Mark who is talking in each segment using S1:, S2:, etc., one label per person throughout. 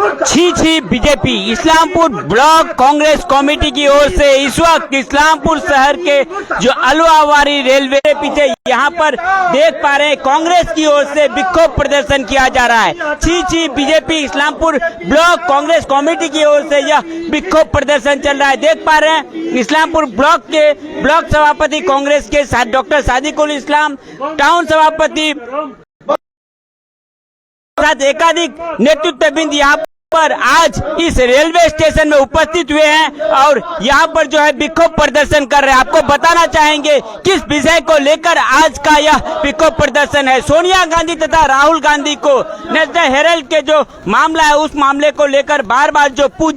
S1: छी छी BJP Islampur block Congress committee की ओर से इस वक्त इस्लामपुर शहर के जो अलुआवारी रेलवे के पीछे यहाँ पर देख पा रहे हैं कांग्रेस की ओर से विक्षोभ प्रदर्शन किया जा रहा है। छी छी BJP Islampur block Congress committee की ओर से यह विक्षोभ प्रदर्शन चल रहा है। देख पा रहे हैं इस्लामपुर ब्लॉक के ब्लॉक सभापति कांग्रेस के साथ डॉक्टर सादिकुल इस्लाम, टाउन सभापति साथ एकाधिक नेतृत्वबिंद यहाँ पर आज इस रेलवे स्टेशन में उपस्थित हुए हैं और यहाँ पर जो है विक्षोभ प्रदर्शन कर रहे हैं। आपको बताना चाहेंगे किस विषय को लेकर आज का यह विक्षोभ प्रदर्शन है। सोनिया गांधी तथा राहुल गांधी को नेशनल हेराल्ड के जो मामला है उस मामले को लेकर बार बार जो पूछ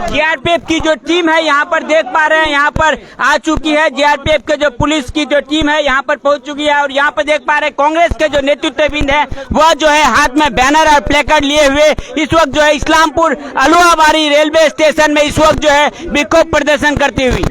S1: जीआरपीएफ की जो टीम है यहाँ पर देख पा रहे हैं यहाँ पर आ चुकी है। जीआरपीएफ के जो पुलिस की जो टीम है यहाँ पर पहुंच चुकी है और यहाँ पर देख पा रहे हैं कांग्रेस के जो नेतृत्वबिंद है वह जो है हाथ में बैनर और प्लेकार्ड लिए हुए इस वक्त जो है इस्लामपुर अलुआवारी रेलवे स्टेशन में इस वक्त जो है विक्षोभ प्रदर्शन करती हुई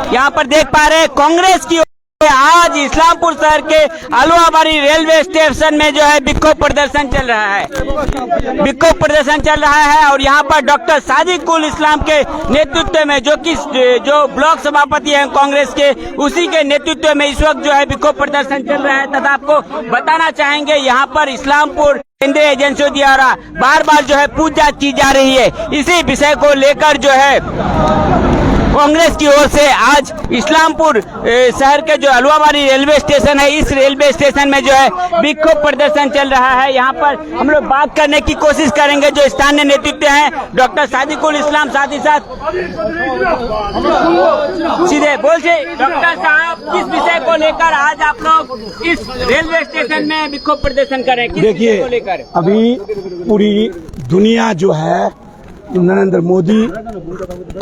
S1: यहाँ पर देख पा रहे हैं कांग्रेस की आज इस्लामपुर शहर के अलुआवारी रेलवे स्टेशन में जो है विक्षोभ प्रदर्शन चल रहा है। विक्षोभ प्रदर्शन चल रहा है और यहाँ पर डॉक्टर सादिकुल इस्लाम के नेतृत्व में जो ब्लॉक सभापति हैं कांग्रेस के उसी के नेतृत्व में इस वक्त जो है विक्षोभ प्रदर्शन चल रहा है। तथा आपको बताना चाहेंगे यहाँ पर इस्लामपुर केंद्रीय एजेंसियों द्वारा बार बार जो है पूछताछ की जा रही है। इसी विषय को लेकर जो है कांग्रेस की ओर से आज इस्लामपुर शहर के जो अलुआवारी रेलवे स्टेशन है इस रेलवे स्टेशन में जो है विक्षोभ प्रदर्शन चल रहा है। यहाँ पर हम लोग बात करने की कोशिश करेंगे जो स्थानीय नेतृत्व हैं डॉक्टर सादिकुल इस्लाम, साथ ही साथ सीधे बोलिए डॉक्टर साहब किस विषय को लेकर आज आप लोग इस रेलवे स्टेशन में विक्षोभ प्रदर्शन कर रहे हैं?
S2: देखिए अभी पूरी दुनिया जो है नरेंद्र मोदी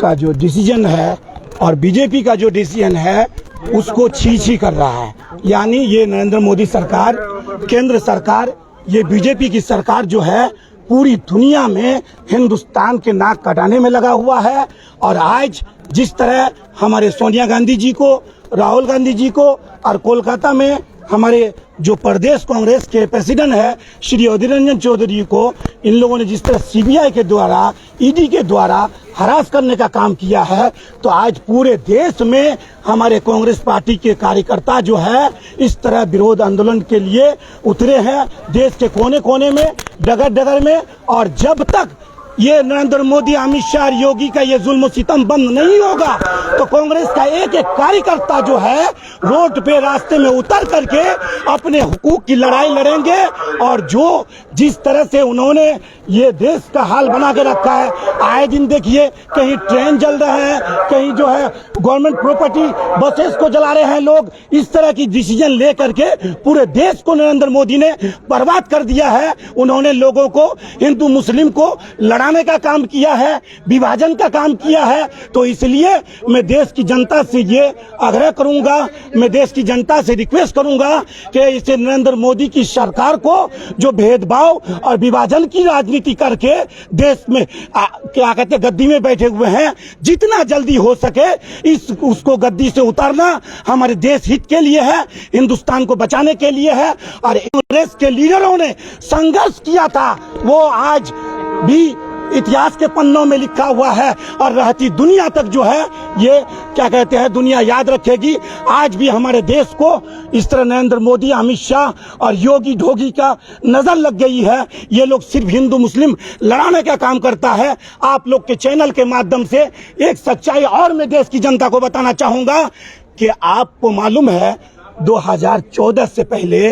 S2: का जो डिसीजन है और बीजेपी का जो डिसीजन है उसको छी कर रहा है। यानी ये नरेंद्र मोदी सरकार, केंद्र सरकार, ये बीजेपी की सरकार जो है पूरी दुनिया में हिंदुस्तान के नाक कटाने में लगा हुआ है। और आज जिस तरह हमारे सोनिया गांधी जी को, राहुल गांधी जी को और कोलकाता में हमारे जो प्रदेश कांग्रेस के प्रेसिडेंट है श्री अधीर रंजन चौधरी को इन लोगों ने जिस तरह सीबीआई के द्वारा, ईडी के द्वारा हरास करने का काम किया है, तो आज पूरे देश में हमारे कांग्रेस पार्टी के कार्यकर्ता जो है इस तरह विरोध आंदोलन के लिए उतरे हैं देश के कोने कोने में, डगर डगर में। और जब तक ये नरेंद्र मोदी, अमित शाह, योगी का ये जुल्म सितम बंद नहीं होगा तो कांग्रेस का एक एक कार्यकर्ता जो है रोड पे रास्ते में उतर करके अपने हुकूक की लड़ाई लड़ेंगे। और जो जिस तरह से उन्होंने ये देश का हाल बना के रखा है, आए दिन देखिए कहीं ट्रेन जल रहे हैं, कहीं जो है गवर्नमेंट प्रॉपर्टी बसेस को जला रहे हैं लोग। इस तरह की डिसीजन ले करके पूरे देश को नरेंद्र मोदी ने बर्बाद कर दिया है। उन्होंने लोगों को, हिंदू मुस्लिम को लड़ाने का काम किया है, विभाजन का काम किया है। तो इसलिए मैं देश की जनता से ये आग्रह करूंगा, मैं देश की जनता से रिक्वेस्ट करूंगा कि इसे नरेंद्र मोदी की सरकार को जो भेदभाव और विभाजन की राजनीति करके देश में क्या कहते हैं गद्दी में बैठे हुए हैं, जितना जल्दी हो सके उसको गद्दी से उतारना हमारे देश हित के लिए है, हिंदुस्तान को बचाने के लिए है। और कांग्रेस के लीडरों ने संघर्ष किया था वो आज भी इतिहास के पन्नों में लिखा हुआ है और रहती दुनिया तक जो है ये क्या कहते हैं दुनिया याद रखेगी। आज भी हमारे देश को इस तरह नरेंद्र मोदी, अमित शाह और योगी ढोगी का नजर लग गई है। ये लोग सिर्फ हिंदू मुस्लिम लड़ाने का काम करता है। आप लोग के चैनल के माध्यम से एक सच्चाई और मैं देश की जनता को बताना चाहूंगा कि आपको मालूम है 2014 से पहले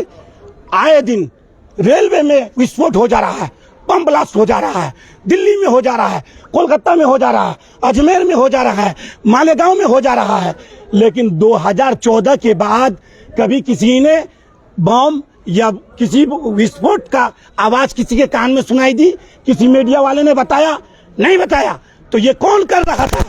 S2: आए दिन रेलवे में विस्फोट हो जा रहा है, बम ब्लास्ट हो जा रहा है, दिल्ली में हो जा रहा है, कोलकाता में हो जा रहा है, अजमेर में हो जा रहा है, मालेगांव में हो जा रहा है। लेकिन 2014 के बाद कभी किसी ने बम या किसी विस्फोट का आवाज किसी के कान में सुनाई दी? किसी मीडिया वाले ने बताया? नहीं बताया। तो ये कौन कर रहा था?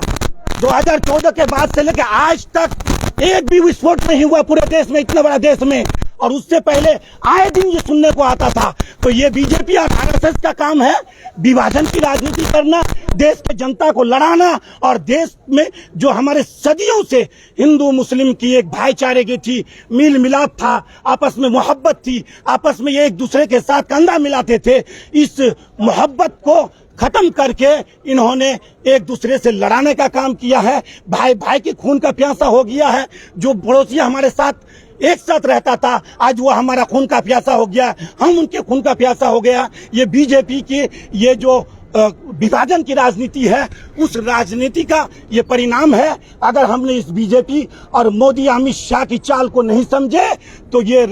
S2: 2014 के बाद से लेकर आज तक एक भी विस्फोट नहीं हुआ पूरे देश में, इतना बड़ा देश में। और उससे पहले आए दिन ये सुनने को आता था। तो ये बीजेपी और आरएसएस का काम है विभाजन की राजनीति करना, देश के जनता को लड़ाना, और देश में जो हमारे सदियों से हिंदू मुस्लिम की एक भाईचारे की थी, मिल मिलाप था, आपस में मोहब्बत थी, आपस में ये एक दूसरे के साथ कंधा मिलाते थे, इस मोहब्बत को खत्म करके इन्होंने एक दूसरे से लड़ाने का काम किया है। भाई भाई की खून का प्यासा हो गया है। जो पड़ोसी हमारे साथ एक साथ रहता था, आज वो हमारा खून का प्यासा हो गया, हम उनके खून का प्यासा हो गया। ये बीजेपी की ये जो विभाजन की राजनीति है, उस राजनीति का ये परिणाम है। अगर हमने इस बीजेपी और मोदी अमित शाह की चाल को नहीं समझे तो ये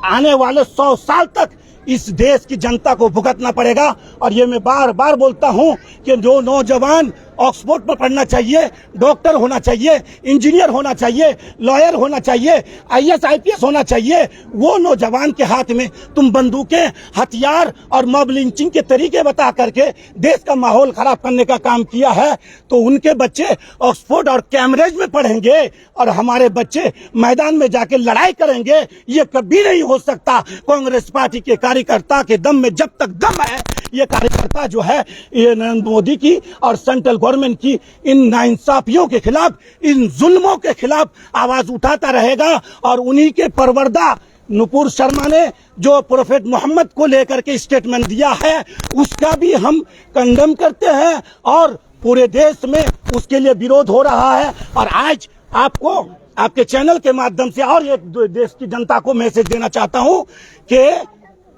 S2: आने वाले 100 साल तक इस देश की जनता को भुगतना पड़ेगा। और ये मैं बार बार बोलता हूं कि जो नौजवान ऑक्सफोर्ड में पढ़ना चाहिए, डॉक्टर होना चाहिए, इंजीनियर होना चाहिए, लॉयर होना चाहिए, आईएएस आईपीएस होना चाहिए, वो नौजवान के हाथ में तुम बंदूकें, हथियार और मॉब लिंचिंग के तरीके बता करके देश का माहौल खराब करने का काम किया है, तो उनके बच्चे ऑक्सफोर्ड और कैम्ब्रिज में पढ़ेंगे और हमारे बच्चे मैदान में जाके लड़ाई करेंगे। ये कभी नहीं हो सकता। कांग्रेस पार्टी के कार्यकर्ता के दम में जब तक दम है, ये कार्यकर्ता जो है ये नरेंद्र मोदी की और सेंट्रल गवर्नमेंट की इन नाइंसाफियों के खिलाफ, इन जुल्मों के खिलाफ आवाज उठाता रहेगा। और उन्हीं के परवरदा नुपुर शर्मा ने जो प्रोफेट मोहम्मद को लेकर के स्टेटमेंट दिया है, उसका भी हम कंडेम करते हैं और पूरे देश में उसके लिए विरोध हो रहा है। और आज आपको आपके चैनल के माध्यम से और एक देश की जनता को मैसेज देना चाहता हूं कि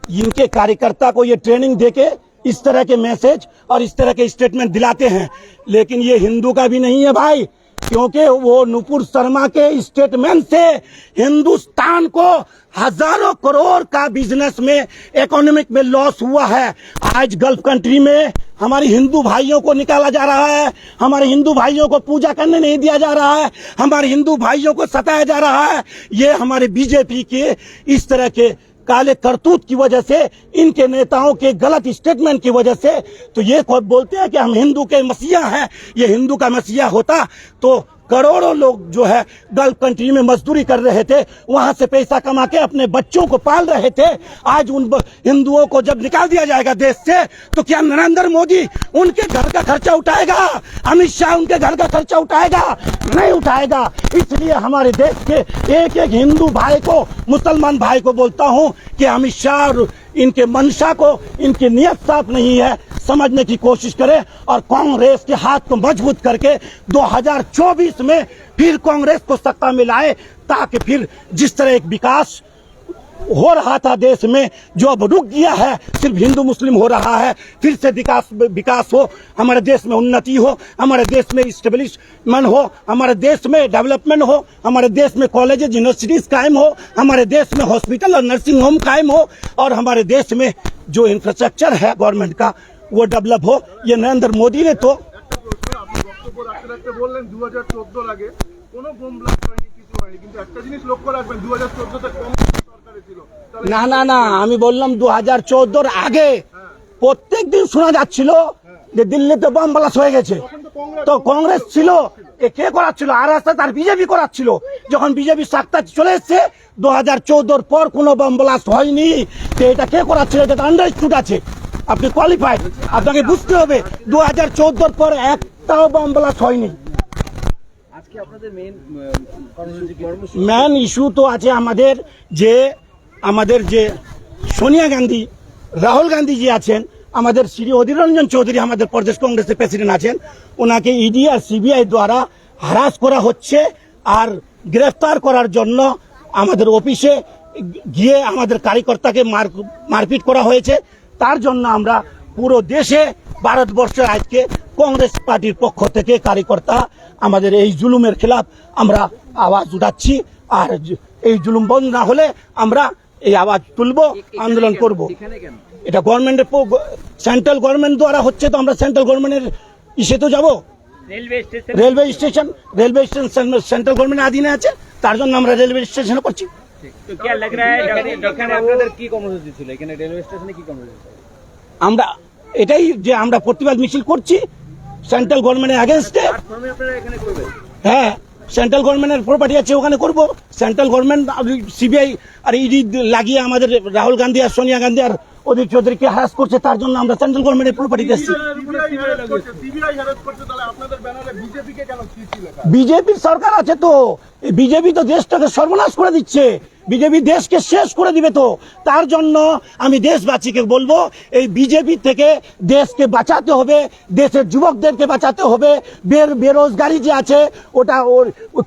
S2: इनके कार्यकर्ता को ये ट्रेनिंग देके इस तरह के मैसेज और इस तरह के स्टेटमेंट दिलाते हैं, लेकिन ये हिंदू का भी नहीं है भाई, क्योंकि वो नुपुर शर्मा के स्टेटमेंट से हिंदुस्तान को हजारों करोड़ का बिजनेस में, इकोनॉमिक में लॉस हुआ है। आज गल्फ कंट्री में हमारे हिंदू भाइयों को निकाला जा रहा है, हमारे हिंदू भाइयों को पूजा करने नहीं दिया जा रहा है, हमारे हिंदू भाइयों को सताया जा रहा है। ये हमारे बीजेपी के इस तरह के काले करतूत की वजह से, इनके नेताओं के गलत स्टेटमेंट की वजह से। तो ये बोलते हैं कि हम हिंदू के मसीहा हैं। ये हिंदू का मसीहा होता तो करोड़ों लोग जो है गल्फ कंट्री में मजदूरी कर रहे थे, वहां से पैसा कमा के अपने बच्चों को पाल रहे थे। आज उन हिंदुओं को जब निकाल दिया जाएगा देश से, तो क्या नरेंद्र मोदी उनके घर का खर्चा उठाएगा? अमित शाह उनके घर का खर्चा उठाएगा? नहीं उठाएगा। इसलिए हमारे देश के एक एक हिंदू भाई को, मुसलमान भाई को बोलता हूं कि अमित शाह और इनके मंशा को, इनकी नियत साफ नहीं है, समझने की कोशिश करें और कांग्रेस के हाथ को मजबूत करके 2024 में फिर कांग्रेस को सत्ता में लाए, ताकि फिर जिस तरह एक विकास हो रहा था देश में, जो अब रुक गया है, सिर्फ हिंदू मुस्लिम हो रहा है, फिर से विकास हो, हमारे देश में उन्नति हो, हमारे देश में स्टेब्लिशमेंट हो, हमारे देश में डेवलपमेंट हो, हमारे देश में कॉलेजेस यूनिवर्सिटीज कायम हो, हमारे देश में हॉस्पिटल और नर्सिंग होम कायम हो, और हमारे देश में जो इंफ्रास्ट्रक्चर है गवर्नमेंट का वो डेवलप हो। ये नरेंद्र मोदी ने तो
S3: বললেন 2014 আগে কোনো বোম ব্লাস্ট হয়নি, কিছু হয়নি, কিন্তু একটা জিনিস লক্ষ্য রাখবেন 2014 তে কংগ্রেস সরকারে ছিল।
S2: না না না, আমি বললাম 2014 আগে প্রত্যেক দিন শোনা যাচ্ছিল যে দিল্লিতে বোম ব্লাস্ট হয়ে গেছে। তো কংগ্রেস ছিল, এ কে করাচ্ছিল? আরএসএস আর বিজেপি করাচ্ছিল। যখন বিজেপি সত্তা চলে এসেছে 2014 পর কোনো বোম ব্লাস্ট হয়নি। তো এটা কে করাচ্ছিল? এটা আন্ডারস্টুড আছে, আপনি কোয়ালিফাইড, আপনাকে বুঝতে হবে 2014 পর একটাও বোম ব্লাস্ট হয়নি।
S4: আজকে আপনাদের মেইন
S2: মেন ইস্যু তো আছে আমাদের যে সোনিয়া গান্ধী, রাহুল গান্ধী জি আছেন, আমাদের শ্রী অধীর রঞ্জন চৌধুরী আমাদের প্রদেশ কংগ্রেসের প্রেসিডেন্ট আছেন, ওনাকে ইডি আর সিবিআই দ্বারা হ্যারাস করা হচ্ছে আর গ্রেফতার করার জন্য আমাদের অফিসে গিয়ে আমাদের কার্যকর্তাকে মারপিট করা হয়েছে। তার জন্য আমরা পুরো দেশে, ভারতবর্ষের আজকে কংগ্রেস পার্টির পক্ষ থেকে কার্যকর্তা আমাদের এই জুলুমের খেলাফ আমরা আওয়াজ উঠাচ্ছি। আর এই জুলুম বন্ধ না হলে আমরা এই আওয়াজ তুলব, আন্দোলন করব। এটা গভর্নমেন্টের সেন্ট্রাল গভর্নমেন্ট দ্বারা হচ্ছে, তো আমরা সেন্ট্রাল গভর্নমেন্টের ইসে তো যাবো। রেলওয়ে স্টেশন সেন্ট্রাল গভর্নমেন্টের অধীনে আছে, তার জন্য আমরা রেলওয়ে স্টেশনে করছি।
S1: तो क्या लग रहा है
S4: এখানে আপনাদের কি কর্মসূচি ছিল? এখানে রেলওয়ে স্টেশনে কি কর্মসূচি ছিল?
S2: আমরা এটাই যে আমরা প্রতিবাদ মিছিল করছি সেন্ট্রাল গভর্নমেন্টের এগেইনস্টে।
S4: প্ল্যাটফর্মে আপনারা এখানে করবেন?
S2: হ্যাঁ, সেন্ট্রাল গভর্নমেন্টের প্রপার্টি আছে ওখানে করব। Central government CBI R E D লাগিয়ে আমাদের রাহুল গান্ধী আর সোনিয়া গান্ধী আর অধীর চৌধুরীকে হ্যারাস করছে, তার জন্য আমরা সেন্ট্রাল গভর্নমেন্টের প্রপার্টি দিচ্ছি।
S3: সিবিআই হ্যারাস করছে, তাহলে আপনাদের ব্যানারে বিজেপিকে কেন চিঠি লেখা?
S2: বিজেপির সরকার আছে তো, বিজেপি তো দেশটাকে সর্বনাশ করে দিচ্ছে, বিজেপি দেশকে শেষ করে দিবে। তো তার জন্য আমি দেশবাসীকে বলবো, এই বিজেপি থেকে দেশকে বাঁচাতে হবে, দেশের যুবকদেরকে বাঁচাতে হবে। বেরোজগারি যে আছে ওটা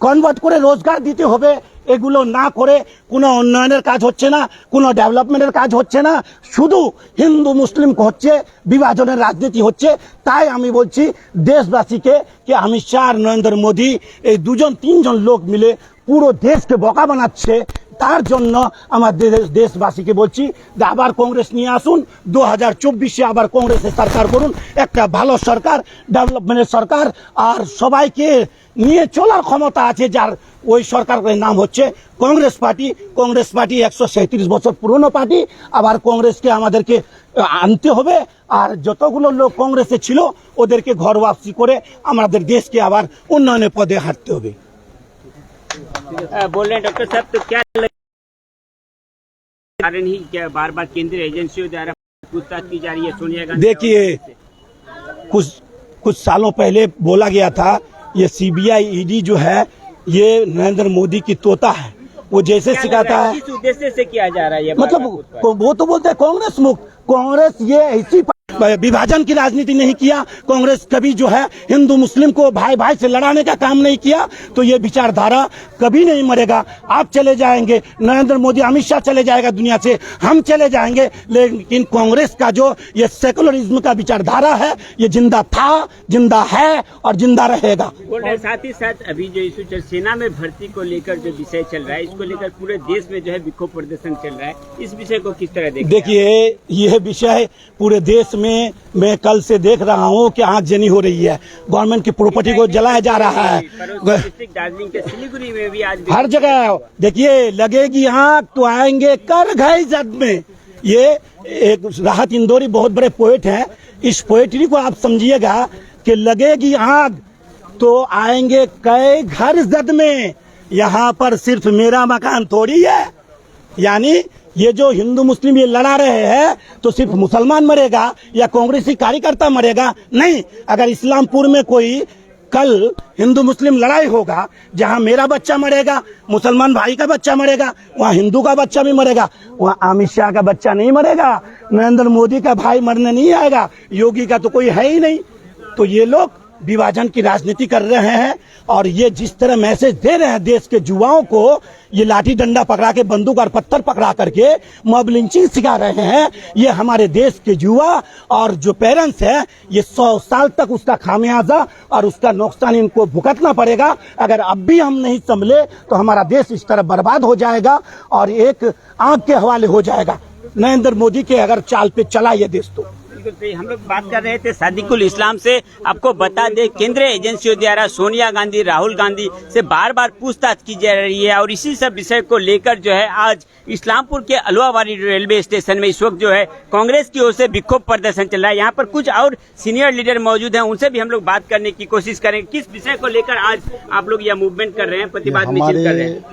S2: কনভার্ট করে রোজগার দিতে হবে। এগুলো না করে কোনো উন্নয়নের কাজ হচ্ছে না, কোনো ডেভেলপমেন্টের কাজ হচ্ছে না, শুধু হিন্দু মুসলিম হচ্ছে, বিভাজনের রাজনীতি হচ্ছে। তাই আমি বলছি দেশবাসীকে कि अमित शाह और नरेंद्र मोदी এই দুজন তিনজন লোক মিলে পুরো দেশকে বোকা বানাচ্ছে। তার জন্য আমাদের দেশবাসীকে বলছি যে আবার কংগ্রেস নিয়ে আসুন, 2024-এ আবার কংগ্রেসের সরকার করুন, একটা ভালো সরকার, ডেভেলপমেন্টের সরকার, আর সবাইকে নিয়ে চলার ক্ষমতা আছে যার, ওই সরকারের নাম হচ্ছে কংগ্রেস পার্টি। কংগ্রেস পার্টি 137 বছর পুরনো পার্টি, আবার কংগ্রেসকে আমাদেরকে আনতে হবে। আর যতগুলো লোক কংগ্রেসে ছিল ওদেরকে ঘর वापसी করে আমাদের দেশকে আবার উন্নয়নের পথে হাঁটতে হবে।
S1: बोल रहे हैं डॉक्टर साहब, तो क्या कारण ही क्या बार बार केंद्रीय एजेंसियों द्वारा पूछताछ की जा रही है सोनिया गांधी?
S2: देखिए, कुछ सालों पहले बोला गया था ये सीबीआई ईडी जो है ये नरेंद्र मोदी की तोता है, वो जैसे सिखाता है।
S1: किस उद्देश्य से किया जा रहा है ये?
S2: मतलब वो तो बोलते हैं कांग्रेस मुक्त, कांग्रेस ये ऐसी विभाजन की राजनीति नहीं किया। कांग्रेस कभी जो है हिंदू मुस्लिम को भाई भाई से लड़ाने का काम नहीं किया। तो ये विचारधारा कभी नहीं मरेगा। आप चले जाएंगे, नरेंद्र मोदी अमित शाह चले जाएगा दुनिया से, हम चले जाएंगे, लेकिन कांग्रेस का जो ये सेकुलरिज्म का विचारधारा है ये जिंदा था, जिंदा है और जिंदा रहेगा।
S1: बोल रहे साथ ही साथ अभी जो इशू सेना में भर्ती को लेकर जो विषय चल रहा है, इसको लेकर पूरे देश में जो है विक्षोभ प्रदर्शन चल रहा है, इस विषय को किस तरह
S2: देखिए, यह विषय पूरे देश में मैं कल से देख रहा हूँ कि आगजनी हो रही है, गवर्नमेंट की प्रॉपर्टी को जलाया जा रहा है।
S1: दार्जिलिंग के सिलीगुड़ी में भी आज
S2: हर जगह देखिए, लगेगी आग तो आएंगे कर घाई जद में। ये एक राहत इंदौरी बहुत बड़े पोएट हैं, इस पोएट्री को आप समझिएगा कि लगेगी आग तो आएंगे कई घर जद में, यहाँ पर सिर्फ मेरा मकान थोड़ी है। यानी ये जो हिंदू मुस्लिम ये लड़ा रहे हैं तो सिर्फ मुसलमान मरेगा या कांग्रेसी कार्यकर्ता मरेगा? नहीं, अगर इस्लामपुर में कोई कल हिंदू मुस्लिम लड़ाई होगा, जहां मेरा बच्चा मरेगा, मुसलमान भाई का बच्चा मरेगा, वहां हिंदू का बच्चा भी मरेगा, वहां अमित शाह का बच्चा नहीं मरेगा, नरेंद्र मोदी का भाई मरने नहीं आएगा, योगी का तो कोई है ही नहीं। तो ये लोग विभाजन की राजनीति कर रहे हैं और ये जिस तरह मैसेज दे रहे हैं देश के युवाओं को, ये लाठी डंडा पकड़ा के, बंदूक और पत्थर पकड़ा करके मॉब लिंचिंग सिखा रहे हैं, ये हमारे देश के युवा और जो पेरेंट्स हैं ये 100 साल तक उसका खामियाजा और उसका नुकसान इनको भुगतना पड़ेगा। अगर अब भी हम नहीं संभले तो हमारा देश इस तरह बर्बाद हो जाएगा और एक आग के हवाले हो जाएगा नरेंद्र मोदी के अगर चाल पे चला ये देश। तो
S1: हम लोग बात कर रहे थे सादिकुल इस्लाम से। आपको बता दें, केंद्रीय एजेंसियों द्वारा सोनिया गांधी, राहुल गांधी से बार बार पूछताछ की जा रही है और इसी सब विषय को लेकर जो है आज इस्लामपुर के अलुआबाड़ी रेलवे स्टेशन में इस वक्त जो है कांग्रेस की ओर से विक्षोभ प्रदर्शन चल रहा है। यहाँ पर कुछ और सीनियर लीडर मौजूद हैं, उनसे भी हम लोग बात करने की कोशिश करेंगे। किस विषय को लेकर आज आप लोग यह मूवमेंट कर रहे हैं, प्रतिवाद मिছিল कर रहे हैं?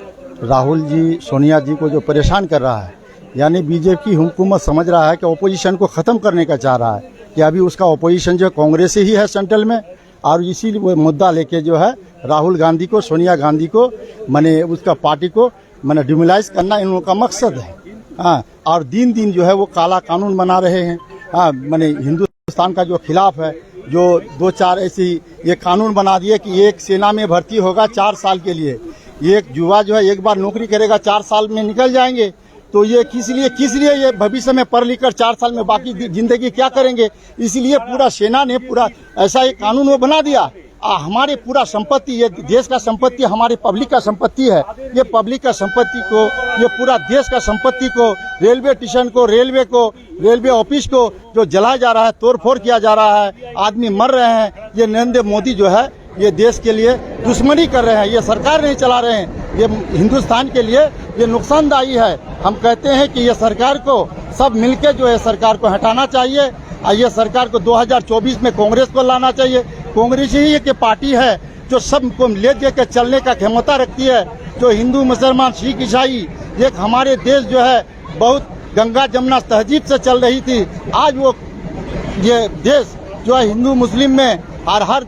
S5: राहुल जी सोनिया जी को जो परेशान कर रहा है, यानी बीजेपी हुकूमत समझ रहा है कि ओपोजिशन को ख़त्म करने का चाह रहा है कि अभी उसका ओपोजिशन जो कांग्रेस ही है सेंट्रल में, और इसीलिए वो मुद्दा लेके जो है राहुल गांधी को, सोनिया गांधी को, माने उसका पार्टी को माने डिमोलाइज करना इन लोगों का मकसद है। हाँ, और दिन दिन जो है वो काला कानून बना रहे हैं। हाँ, माने हिंदुस्तान का जो खिलाफ है, जो 2-4 ऐसी ये कानून बना दिए कि एक सेना में भर्ती होगा 4 साल के लिए, एक युवा जो है एक बार नौकरी करेगा 4 साल में निकल जाएंगे। तो ये किस लिए ये भविष्य में पढ़ लिख कर 4 साल में बाकी जिंदगी क्या करेंगे? इसलिए पूरा सेना ने पूरा ऐसा एक कानून वो बना दिया। हमारे पूरा संपत्ति, ये देश का संपत्ति हमारे पब्लिक का संपत्ति है। ये पब्लिक का संपत्ति को, ये पूरा देश का संपत्ति को, रेलवे स्टेशन को, रेलवे ऑफिस को जो जलाया जा रहा है, तोड़फोड़ किया जा रहा है, आदमी मर रहे हैं। ये नरेंद्र मोदी जो है ये देश के लिए दुश्मनी कर रहे हैं, ये सरकार नहीं चला रहे हैं, ये हिंदुस्तान के लिए ये नुकसानदायी है। हम कहते हैं कि ये सरकार को सब मिलके जो है सरकार को हटाना चाहिए ये सरकार को 2024 में कांग्रेस को लाना चाहिए। कांग्रेस ही एक पार्टी है जो सबको ले के चलने का क्षमता रखती है, जो हिंदू मुसलमान सिख ईसाई एक हमारे देश जो है बहुत गंगा जमुना तहजीब से चल रही थी। आज वो ये देश जो है हिंदू मुस्लिम में और हर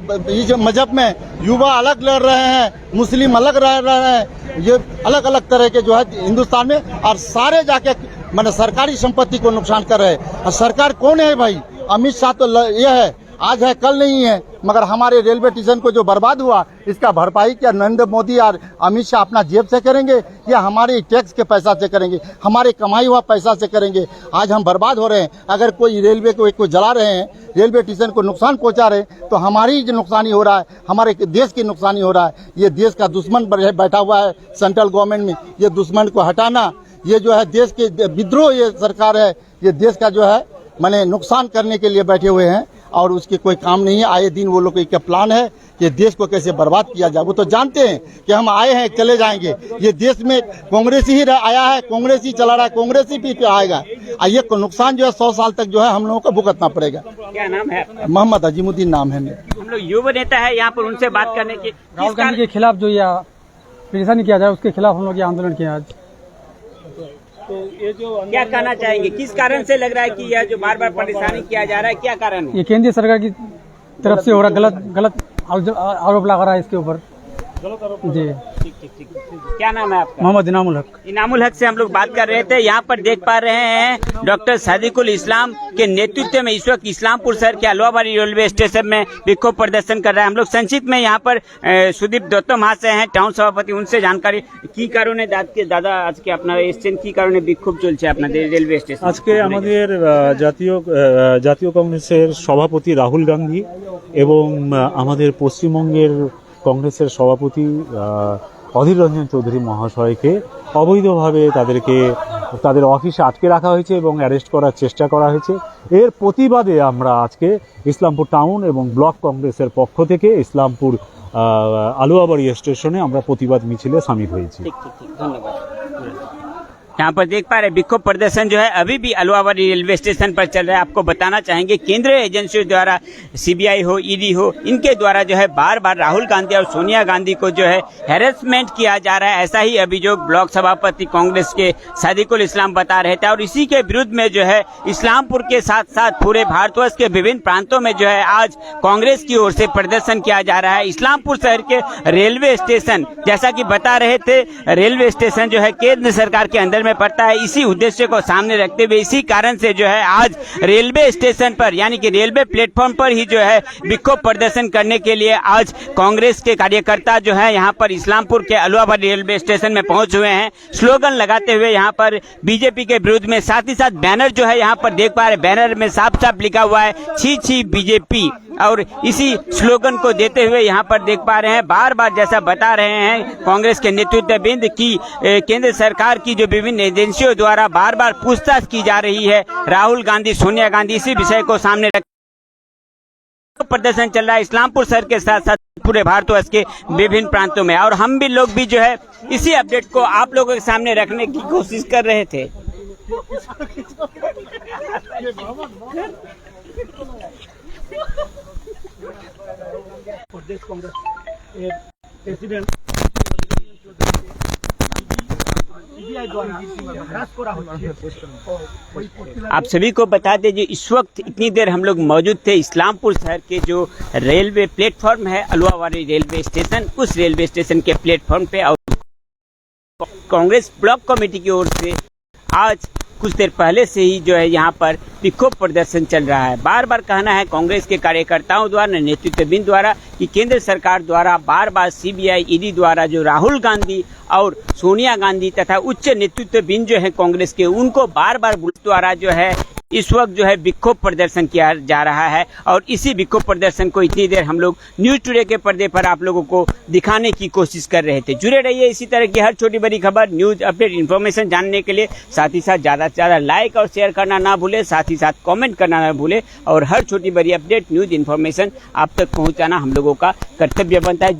S5: मजहब में युवा अलग लड़ रहे हैं, मुस्लिम अलग रह रहे हैं, ये अलग अलग तरह के जो है हिंदुस्तान में, और सारे जाके मैंने सरकारी संपत्ति को नुकसान कर रहे हैं। और सरकार कौन है भाई? अमित शाह तो ये है, आज है कल नहीं है। मगर हमारे रेलवे स्टेशन को जो बर्बाद हुआ इसका भरपाई क्या नरेंद्र मोदी और अमित शाह अपना जेब से करेंगे या हमारे टैक्स के पैसा से करेंगे, हमारे कमाई हुआ पैसा से करेंगे? आज हम बर्बाद हो रहे हैं। अगर कोई रेलवे को जला रहे हैं, रेलवे स्टेशन को नुकसान पहुंचा रहे हैं, तो हमारी जो नुकसानी हो रहा है, हमारे देश की नुकसानी हो रहा है। ये देश का दुश्मन बैठा हुआ है सेंट्रल गवर्नमेंट में, ये दुश्मन को हटाना, ये जो है देश के विद्रोह ये सरकार है, ये देश का जो है मैंने नुकसान करने के लिए बैठे हुए हैं और उसके कोई काम नहीं है। आए दिन वो लोग का प्लान है कि देश को कैसे बर्बाद किया जाए। वो तो जानते हैं कि हम आए हैं चले जाएंगे। ये देश में कांग्रेस ही आया है, कांग्रेस ही चला रहा है, कांग्रेस ही भी आएगा। ये नुकसान जो है 100 साल तक जो है हम लोगों को भुगतना पड़ेगा।
S1: क्या नाम है?
S5: मोहम्मद अजीमुद्दीन नाम है मेरा।
S1: हम लोग युवा नेता है यहाँ पर, उनसे बात करने की।
S6: राहुल गांधी के खिलाफ जो ये परेशानी किया जाए उसके खिलाफ हम लोग ये आंदोलन किया आज।
S1: क्या कहना चाहेंगे? किस कारण से लग रहा है कि यह जो बार बार परेशानी किया जा रहा है, क्या कारण है?
S6: ये केंद्रीय सरकार की तरफ से हो रहा गलत आरोप लगा रहा है इसके ऊपर जी। ठीक।
S1: क्या नाम है आपका?
S6: मोहम्मद इनामुल हक।
S1: इनामुल हक से हम लोग बात कर रहे थे। यहाँ पर देख पा रहे हैं डॉक्टर सादिकुल इस्लाम के नेतृत्व में इस वक्त इस्लामपुर शहर के अलवाबाड़ी रेलवे स्टेशन में विक्षोभ प्रदर्शन कर रहे हैं। हम लोग संक्षिप्त में यहाँ पर सुदीप दत्त महाशय हैं टाउन सभापति, उनसे जानकारी की कारण दादा आज के अपना स्टेशन की कारण विक्षोभ चलছে আপনাদের রেলওয়ে স্টেশন।
S7: আজকে আমাদের জাতীয় কংগ্রেসের সভাপতি রাহুল গান্ধী এবং আমাদের পশ্চিমবঙ্গের কংগ্রেসের সভাপতি অধীর রঞ্জন চৌধুরী মহাশয়কে অবৈধভাবে তাদের অফিসে আটকে রাখা হয়েছে এবং অ্যারেস্ট করার চেষ্টা করা হয়েছে। এর প্রতিবাদে আমরা আজকে ইসলামপুর টাউন এবং ব্লক কংগ্রেসের পক্ষ থেকে ইসলামপুর আলুয়াবাড়ি স্টেশনে আমরা প্রতিবাদ মিছিলে শামিল হয়েছি।
S1: ধন্যবাদ। यहाँ पर देख पा रहे विक्षोभ प्रदर्शन जो है अभी भी अलवाबाड़ी रेलवे स्टेशन पर चल रहा है। आपको बताना चाहेंगे केंद्रीय एजेंसियों द्वारा, सीबीआई हो, ईडी हो, इनके द्वारा जो है बार बार राहुल गांधी और सोनिया गांधी को जो है हैरेसमेंट किया जा रहा है। ऐसा ही अभियोग ब्लॉक सभापति कांग्रेस के सादिकुल इस्लाम बता रहे थे और इसी के विरुद्ध में जो है इस्लामपुर के साथ साथ पूरे भारतवर्ष के विभिन्न प्रांतों में जो है आज कांग्रेस की ओर से प्रदर्शन किया जा रहा है। इस्लामपुर शहर के रेलवे स्टेशन, जैसा कि बता रहे थे, रेलवे स्टेशन जो है केंद्र सरकार के अंदर में पड़ता है। इसी उद्देश्य को सामने रखते हुए इसी कारण से जो है आज रेलवे स्टेशन पर यानी कि रेलवे प्लेटफॉर्म पर ही जो है विक्षोभ प्रदर्शन करने के लिए आज कांग्रेस के कार्यकर्ता जो है यहाँ पर इस्लामपुर के अलवाबाड़ी रेलवे स्टेशन में पहुंच हुए हैं। स्लोगन लगाते हुए यहाँ पर बीजेपी के विरुद्ध में, साथ ही साथ बैनर जो है यहाँ पर देख पा रहे, बैनर में साफ साफ लिखा हुआ है छी छी बीजेपी, और इसी स्लोगन को देते हुए यहाँ पर देख पा रहे हैं बार बार जैसा बता रहे हैं कांग्रेस के नेतृत्वबृंद की केंद्र सरकार की जो विभिन्न एजेंसियों द्वारा बार बार पूछताछ की जा रही है। राहुल गांधी, सोनिया गांधी इसी विषय को सामने रख प्रदर्शन चल रहा है इस्लामपुर शहर के साथ साथ पूरे भारतवर्ष के विभिन्न प्रांतों में, और हम भी लोग भी जो है इसी अपडेट को आप लोगों के सामने रखने की कोशिश कर रहे थे।
S2: प्रदेश कांग्रेस प्रेसिडेंट
S1: आप सभी को बता दें जो इस वक्त इतनी देर हम लोग मौजूद थे इस्लामपुर शहर के जो रेलवे प्लेटफॉर्म है अलवाबाड़ी रेलवे स्टेशन, उस रेलवे स्टेशन के प्लेटफॉर्म पे, और कांग्रेस ब्लॉक कमेटी की ओर से आज कुछ देर पहले से ही जो है यहाँ पर विक्षोभ प्रदर्शन चल रहा है। बार बार कहना है कांग्रेस के कार्यकर्ताओं द्वारा, नेतृत्वबृंद द्वारा कि केंद्र सरकार द्वारा बार बार सीबीआई, ईडी द्वारा जो राहुल गांधी और सोनिया गांधी तथा उच्च नेतृत्वबृंद जो है कांग्रेस के, उनको बार बार द्वारा जो है इस वक्त जो है विक्षोभ प्रदर्शन किया जा रहा है। और इसी विक्षोभ प्रदर्शन को इतनी देर हम लोग न्यूज टुडे के पर्दे पर आप लोगों को दिखाने की कोशिश कर रहे थे। जुड़े रहिए इसी तरह की हर छोटी बड़ी खबर, न्यूज अपडेट, इन्फॉर्मेशन जानने के लिए। साथ ही साथ ज़्यादा से ज़्यादा लाइक और शेयर करना ना भूले, साथ ही साथ कमेंट करना ना भूले, और हर छोटी बड़ी अपडेट, न्यूज, इन्फॉर्मेशन आप तक पहुँचाना हम लोगों का कर्तव्य बनता है।